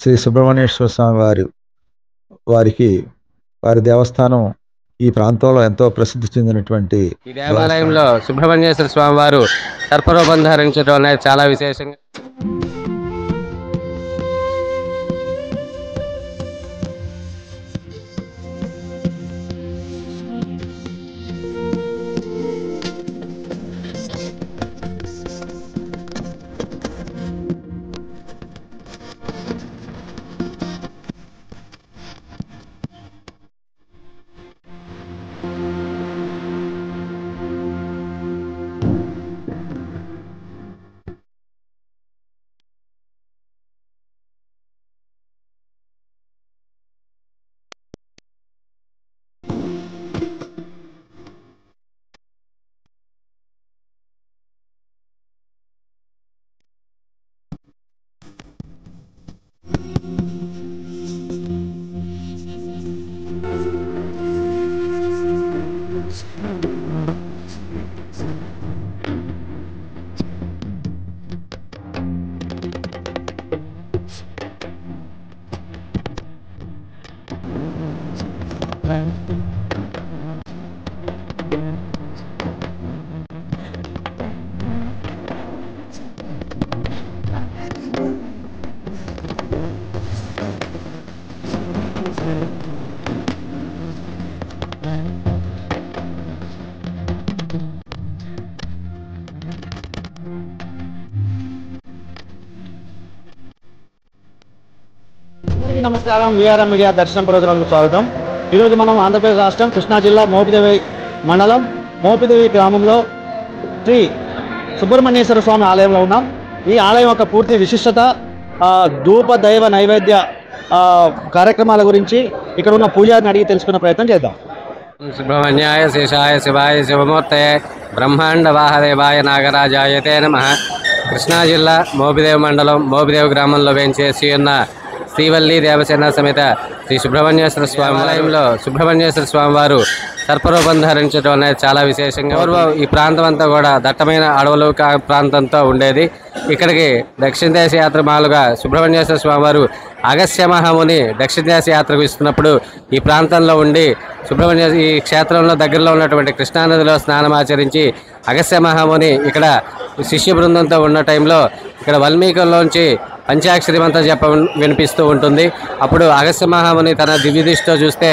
శ్రీ సుబ్రహ్మణ్యేశ్వర స్వామి వారికి వారి దేవస్థానం ఈ ప్రాంతంలో ఎంతో ప్రసిద్ధి చెందినటువంటి ఈ దేవాలయంలో సుబ్రహ్మణ్యేశ్వర స్వామి వారు సర్పరూపం ధరించడం అనేది చాలా విశేషంగా. నమస్కారం. విఆర్ఎం మీడియా దర్శనం ప్రోగ్రాంకు స్వాగతం. ఈరోజు మనం ఆంధ్రప్రదేశ్ రాష్ట్రం కృష్ణా జిల్లా మోపిదేవి మండలం మోపిదేవి గ్రామంలో శ్రీ సుబ్రహ్మణ్యేశ్వర స్వామి ఆలయంలో ఉన్నాం. ఈ ఆలయం యొక్క పూర్తి విశిష్టత, ధూప దైవ నైవేద్య కార్యక్రమాల గురించి ఇక్కడ ఉన్న పూజారిని అడిగి తెలుసుకునే ప్రయత్నం చేద్దాం. సుబ్రహ్మణ్యాయ శేషాయ శివాయ శివమూర్తయే బ్రహ్మాండ వాహదేవాయ నాగరాజాయతే నమః. కృష్ణా జిల్లా మోపిదేవి మండలం మోపిదేవి గ్రామంలో వేంచేసి ఉన్న శ్రీవల్లి దేవసేన సమేత శ్రీ సుబ్రహ్మణ్యేశ్వర స్వామి ఆలయంలో సుబ్రహ్మణ్యేశ్వర స్వామి వారు సర్పరూపం ధరించడం అనేది చాలా విశేషంగా. పూర్వం ఈ ప్రాంతం అంతా కూడా దట్టమైన అడవులు ప్రాంతంతో ఉండేది. ఇక్కడికి దక్షిణ దేశ యాత్ర మాలుగా సుబ్రహ్మణ్యేశ్వర స్వామి వారు అగస్త్య మహాముని దక్షిణ దేశ యాత్రకు ఇస్తున్నప్పుడు ఈ ప్రాంతంలో ఉండి ఈ క్షేత్రంలో దగ్గరలో ఉన్నటువంటి కృష్ణానదిలో స్నానమాచరించి అగస్త్య మహాముని ఇక్కడ శిష్య బృందంతో ఉన్న టైంలో ఇక్కడ వాల్మీకంలోంచి పంచాక్షరి మంత్రం జపం వినిపిస్తూ ఉంటుంది. అప్పుడు అగస్త్య మహాముని తన దివ్యదృష్టితో చూస్తే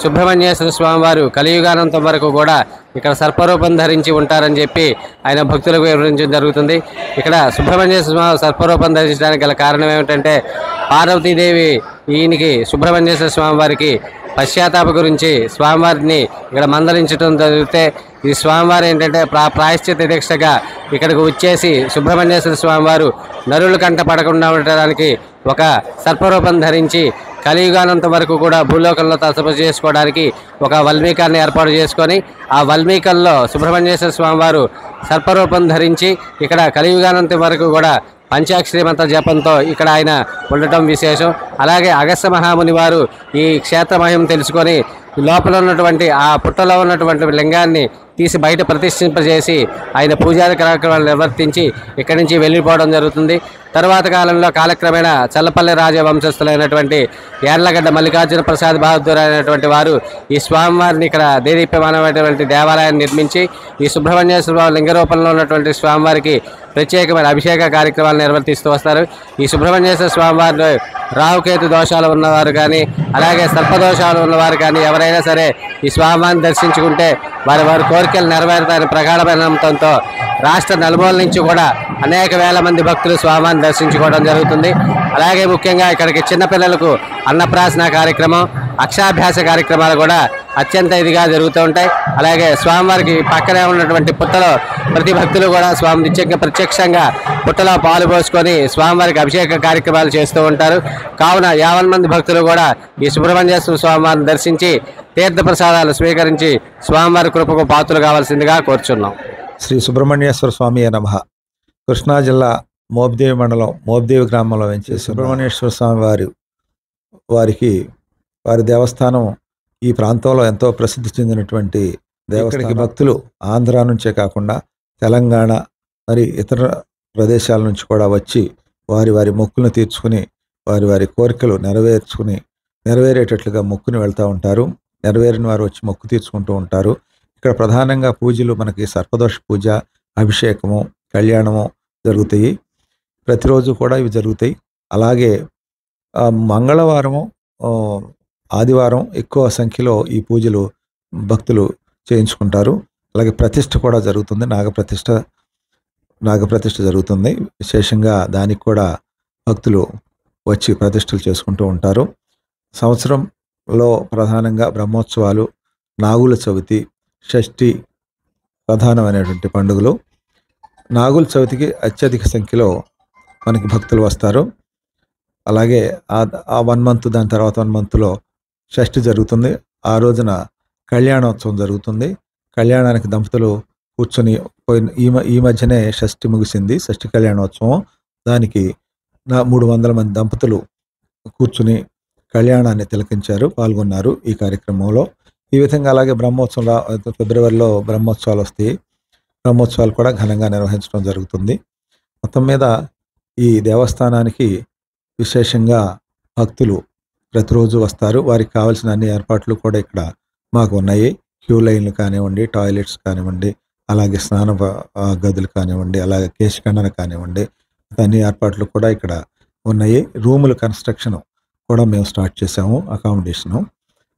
సుబ్రహ్మణ్యేశ్వర స్వామి వారు కలియుగానంతం వరకు కూడా ఇక్కడ సర్పరూపం ధరించి ఉంటారని చెప్పి ఆయన భక్తులకు వివరించడం జరుగుతుంది. ఇక్కడ సుబ్రహ్మణ్యేశ్వర స్వామి సర్పరూపం ధరించడానికి గల కారణం ఏమిటంటే పార్వతీదేవి ఈయనకి సుబ్రహ్మణ్యేశ్వర స్వామి వారికి పశ్చాత్తాప గురించి స్వామివారిని ఇక్కడ మందలించడం జరిగితే ఈ స్వామివారు ఏంటంటే ప్రాయశ్చిత్త దీక్షగా ఇక్కడికి వచ్చేసి సుబ్రహ్మణ్యేశ్వర స్వామివారు నరులు కంట పడకుండా ఉండడానికి ఒక సర్పరూపం ధరించి కలియుగానంత వరకు కూడా భూలోకంలో తపస్సు చేసుకోవడానికి ఒక వల్మీకాన్ని ఏర్పాటు చేసుకొని ఆ వల్మీకంలో సుబ్రహ్మణ్యేశ్వర స్వామివారు సర్పరూపం ధరించి ఇక్కడ కలియుగానంత వరకు కూడా పంచాక్షరి మంత్ర జపంతో ఇక్కడ ఆయన ఉండటం విశేషం. అలాగే అగస్త్య మహాముని వారు ఈ క్షేత్ర మహిమ తెలుసుకొని లోపల ఉన్నటువంటి ఆ పుట్టలో ఉన్నటువంటి లింగాన్ని తీసి బయట ప్రతిష్ఠింపజేసి ఆయన పూజాది కార్యక్రమాలు నిర్వర్తించి ఇక్కడి నుంచి వెళ్ళిపోవడం జరుగుతుంది. తర్వాత కాలంలో కాలక్రమేణా చల్లపల్లి రాజవంశస్థులైనటువంటి యార్లగడ్డ మల్లికార్జున ప్రసాద్ బహదూర్ అయినటువంటి వారు ఈ స్వామివారిని ఇక్కడ దేదీప్యమానమైనటువంటి దేవాలయాన్ని నిర్మించి ఈ సుబ్రహ్మణ్యేశ్వర లింగ రూపంలో ఉన్నటువంటి స్వామివారికి ప్రత్యేకమైన అభిషేక కార్యక్రమాలు నిర్వర్తిస్తూ వస్తారు. ఈ సుబ్రహ్మణ్యేశ్వర స్వామివారిలో రాహుకేతు దోషాలు ఉన్నవారు కానీ అలాగే సర్పదోషాలు ఉన్నవారు కానీ ఎవరైనా సరే ఈ స్వామివారిని దర్శించుకుంటే వారి కోరికలు నెరవేరుతాయని ప్రగాఢమైన నమ్మకంతో రాష్ట్ర నలుమూల నుంచి కూడా అనేక వేల మంది భక్తులు స్వామివారిని దర్శించుకోవడం జరుగుతుంది. అలాగే ముఖ్యంగా ఇక్కడికి చిన్నపిల్లలకు అన్నప్రాసన కార్యక్రమం, అక్షాభ్యాస కార్యక్రమాలు కూడా అత్యంత ఇదిగా జరుగుతూ ఉంటాయి. అలాగే స్వామివారికి పక్కనే ఉన్నటువంటి పుట్టలో ప్రతి భక్తులు కూడా స్వామి నిత్యంగా ప్రత్యక్షంగా పుట్టలో పాలు పోసుకొని స్వామివారికి అభిషేక కార్యక్రమాలు చేస్తూ ఉంటారు. కావున 50 మంది భక్తులు కూడా ఈ సుబ్రహ్మణ్యేశ్వర స్వామివారిని దర్శించి తీర్థప్రసాదాలు స్వీకరించి స్వామివారి కృపకు పాత్రలు కావాల్సిందిగా కోరుచున్నాం. శ్రీ సుబ్రహ్మణ్యేశ్వర స్వామి నమః. కృష్ణా జిల్లా మోపిదేవి మండలం మోపిదేవి గ్రామంలో వెంచే సుబ్రహ్మణ్యేశ్వర స్వామి వారికి వారి దేవస్థానం ఈ ప్రాంతంలో ఎంతో ప్రసిద్ధి చెందినటువంటి దేవస్థానం. భక్తులు ఆంధ్ర నుంచే కాకుండా తెలంగాణ మరి ఇతర ప్రదేశాల నుంచి కూడా వచ్చి వారి మొక్కులను తీర్చుకుని వారి వారి కోరికలు నెరవేరేటట్లుగా మొక్కుని వెళ్తూ ఉంటారు. నెరవేరిన వారు వచ్చి మొక్కు తీర్చుకుంటూ ఉంటారు. ఇక్కడ ప్రధానంగా పూజలు మనకి సర్పదోష పూజ, అభిషేకము, కళ్యాణము జరుగుతాయి. ప్రతిరోజు కూడా ఇవి జరుగుతాయి. అలాగే మంగళవారము, ఆదివారం ఎక్కువ సంఖ్యలో ఈ పూజలు భక్తులు చేయించుకుంటారు. అలాగే ప్రతిష్ఠ కూడా జరుగుతుంది. నాగప్రతిష్ఠ జరుగుతుంది. విశేషంగా దానికి కూడా భక్తులు వచ్చి ప్రతిష్ఠలు చేసుకుంటూ ఉంటారు. సంవత్సరంలో ప్రధానంగా బ్రహ్మోత్సవాలు, నాగుల చవితి, షష్ఠి ప్రధానమైనటువంటి పండుగలు. నాగుల చవితికి అత్యధిక సంఖ్యలో మనకి భక్తులు వస్తారు. అలాగే ఆ 1 మంత్, దాని తర్వాత 1 మంత్లో షష్ఠి జరుగుతుంది. ఆ రోజున కళ్యాణోత్సవం జరుగుతుంది. కళ్యాణానికి దంపతులు కూర్చొని ఈ మధ్యనే షష్ఠి ముగిసింది, షష్ఠి కళ్యాణోత్సవం. దానికి 300 మంది దంపతులు కూర్చుని కళ్యాణాన్ని తిలకించారు, పాల్గొన్నారు ఈ కార్యక్రమంలో. ఈ విధంగా అలాగే ఫిబ్రవరిలో బ్రహ్మోత్సవాలు వస్తాయి. బ్రహ్మోత్సవాలు కూడా ఘనంగా నిర్వహించడం జరుగుతుంది. మొత్తం మీద ఈ దేవస్థానానికి విశేషంగా భక్తులు ప్రతిరోజు వస్తారు. వారికి కావాల్సిన అన్ని ఏర్పాట్లు కూడా ఇక్కడ మాకు ఉన్నాయి. క్యూ లైన్లు కానివ్వండి, టాయిలెట్స్ కానివ్వండి, అలాగే స్నాన గదులు కానివ్వండి, అలాగే కేశఖండన కానివ్వండి, అన్ని ఏర్పాట్లు కూడా ఇక్కడ ఉన్నాయి. రూముల కన్స్ట్రక్షన్ కూడా మేము స్టార్ట్ చేసాము, అకామిడేషను.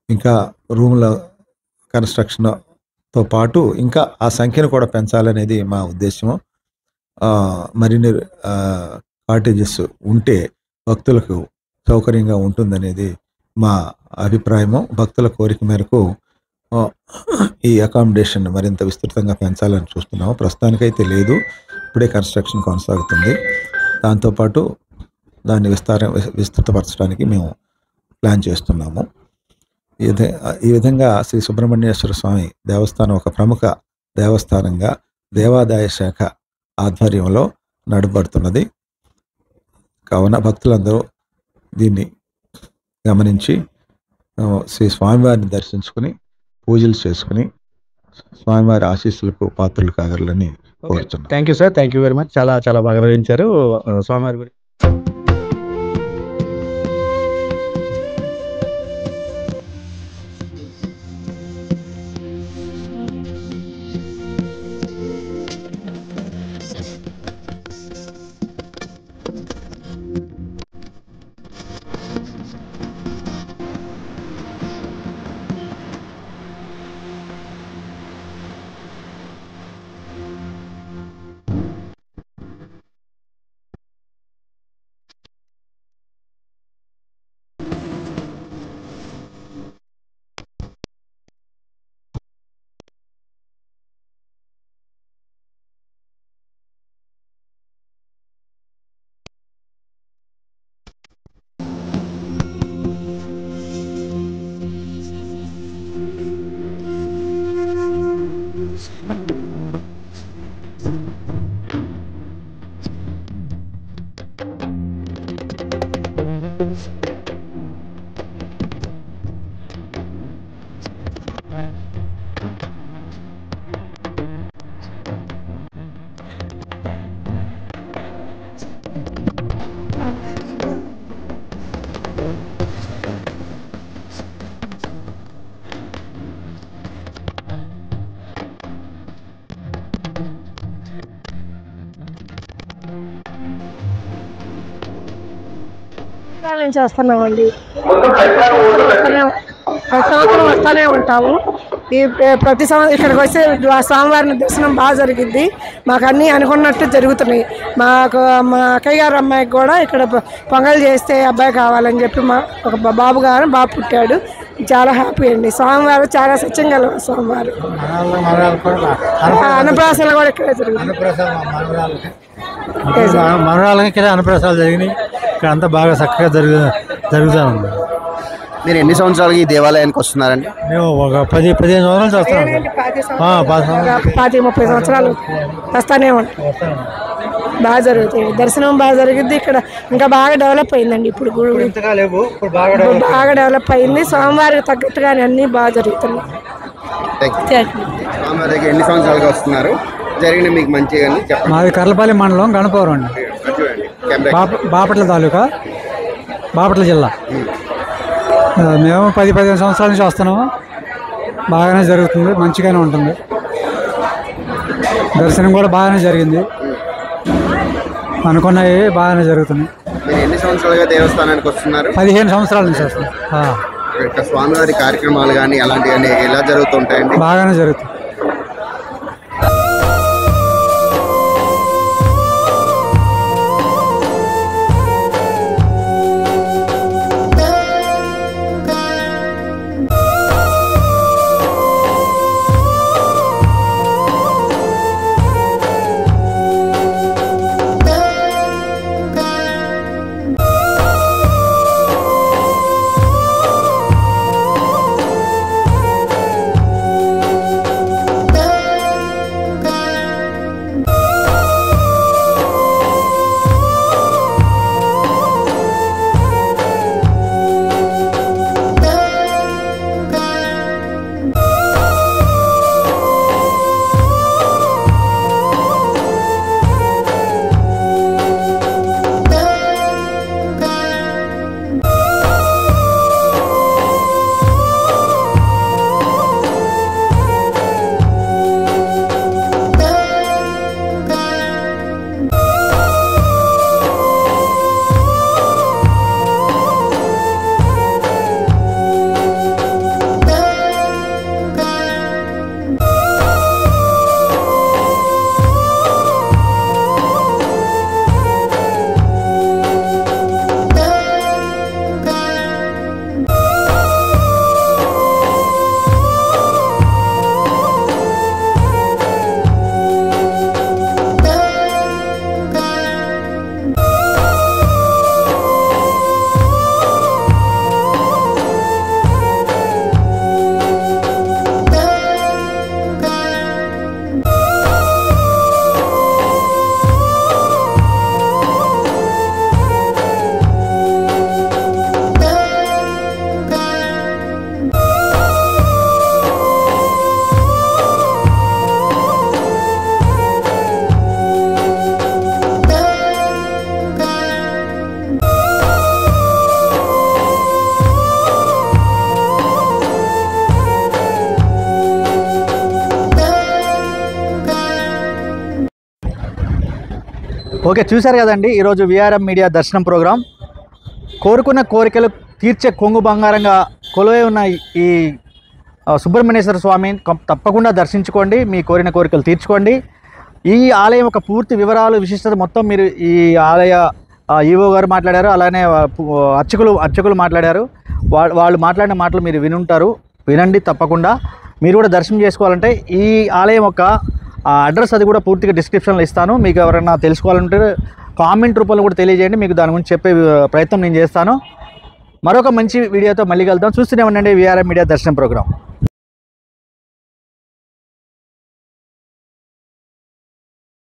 ఇంకా రూముల కన్స్ట్రక్షన్తో పాటు ఇంకా ఆ సంఖ్యను కూడా పెంచాలనేది మా ఉద్దేశము. మరిన్ని కాటేజెస్ ఉంటే భక్తులకు సౌకర్యంగా ఉంటుందనేది మా అభిప్రాయము. భక్తుల కోరిక మేరకు ఈ అకామిడేషన్ మరింత విస్తృతంగా పెంచాలని చూస్తున్నాము. ప్రస్తుతానికైతే లేదు, ఇప్పుడే కన్స్ట్రక్షన్ కొనసాగుతుంది. దాంతోపాటు దాన్ని విస్తృతపరచడానికి మేము ప్లాన్ చేస్తున్నాము. ఈ విధంగా శ్రీ సుబ్రహ్మణ్యేశ్వర స్వామి దేవస్థానం ఒక ప్రముఖ దేవస్థానంగా దేవాదాయ శాఖ ఆధ్వర్యంలో నడపబడుతున్నది. కావున భక్తులందరూ దీన్ని గమనించి శ్రీ స్వామివారిని దర్శించుకుని పూజలు చేసుకుని స్వామివారి ఆశీస్సులకు పాత్రలు కాగలని కోరుతున్నాను. Thank you sir, thank you very much. చాలా చాలా బాగా వివరించారు స్వామివారి గురించి. నుంచి వస్తున్నామండి. ప్రతి సంవత్సరం వస్తూనే ఉంటాము. ప్రతి సంవత్సరం ఇక్కడికి వస్తే స్వామివారిని దర్శనం బాగా జరిగింది. మాకు అన్నీ అనుకున్నట్టు జరుగుతున్నాయి. మా అక్కయ్య గారు అమ్మాయికి కూడా ఇక్కడ పొంగల్ చేస్తే అబ్బాయి కావాలని చెప్పి ఒక బాబు పుట్టాడు. చాలా హ్యాపీ అండి. స్వామివారు చాలా సత్యం గల స్వామివారు. అన్నప్రాసన కూడా ఇక్కడే జరుగుతుంది. మనరాలకి ఇక్కడ అన్నప్రసాదాలు జరిగినాయి. ఇక్కడ అంతా బాగా చక్కగా జరుగుతూ ఉంది. మీరు ఎన్ని సంవత్సరాలకి ఈ దేవాలయానికి వస్తున్నారండి? మేము ఒక 10-15 సంవత్సరాలు చేస్తున్నాం. 30 సంవత్సరాలు వస్తానే ఉంటాం. బాగా జరుగుతాయి. దర్శనం బాగా జరిగింది. ఇక్కడ ఇంకా బాగా డెవలప్ అయిందండి. ఇప్పుడు గుడి బాగా డెవలప్ అయింది. స్వామివారికి తగ్గట్టుగానే అన్నీ బాగా జరుగుతున్నాయి. స్వామివారి దగ్గర ఎన్ని సంవత్సరాలుగా వస్తున్నారు? జరిగిన మీకు మంచిగా చెప్పండి. మాది కర్లపల్లి మండలం, గణపవరం అండి, బాపట్ల తాలూకా. బాపట్ల జిల్లా. మేము 10-15 సంవత్సరాల నుంచి వస్తున్నాము. బాగానే జరుగుతుంది, మంచిగానే ఉంటుంది. దర్శనం కూడా బాగానే జరిగింది, అనుకున్నవి బాగానే జరుగుతున్నాయి. మీరు ఎన్ని సంవత్సరాలుగా దేవస్థానానికి వస్తున్నారు? 15 సంవత్సరాల నుంచి వస్తున్నాం. ఇక్కడ స్వామివారి కార్యక్రమాలు కానీ అలాంటివన్నీ ఎలా జరుగుతుంటాయండి? బాగానే జరుగుతుంది. ఓకే, చూశారు కదండి ఈరోజు విఆర్ఎం మీడియా దర్శనం ప్రోగ్రాం. కోరుకున్న కోరికలు తీర్చే కొంగు బంగారంగా కొలువై ఉన్న ఈ సుబ్రహ్మణ్యేశ్వర స్వామిని తప్పకుండా దర్శించుకోండి, మీ కోరిన కోరికలు తీర్చుకోండి. ఈ ఆలయం యొక్క పూర్తి వివరాలు, విశిష్టత మొత్తం మీరు ఈ ఆలయ ఈవో గారు మాట్లాడారు, అలానే అర్చకులు మాట్లాడారు. వాళ్ళు మాట్లాడిన మాటలు మీరు వినుంటారు, వినండి తప్పకుండా. మీరు కూడా దర్శనం చేసుకోవాలంటే ఈ ఆలయం యొక్క అడ్రస్ అది కూడా పూర్తిగా డిస్క్రిప్షన్లో ఇస్తాను. మీకు ఎవరైనా తెలుసుకోవాలంటే కామెంట్ రూపంలో కూడా తెలియజేయండి, మీకు దాని గురించి చెప్పే ప్రయత్నం నేను చేస్తాను. మరొక మంచి వీడియోతో మళ్ళీ కలుద్దాం. చూస్తూనే ఉండండి విఆర్ఎం మీడియా దర్శనం ప్రోగ్రాం.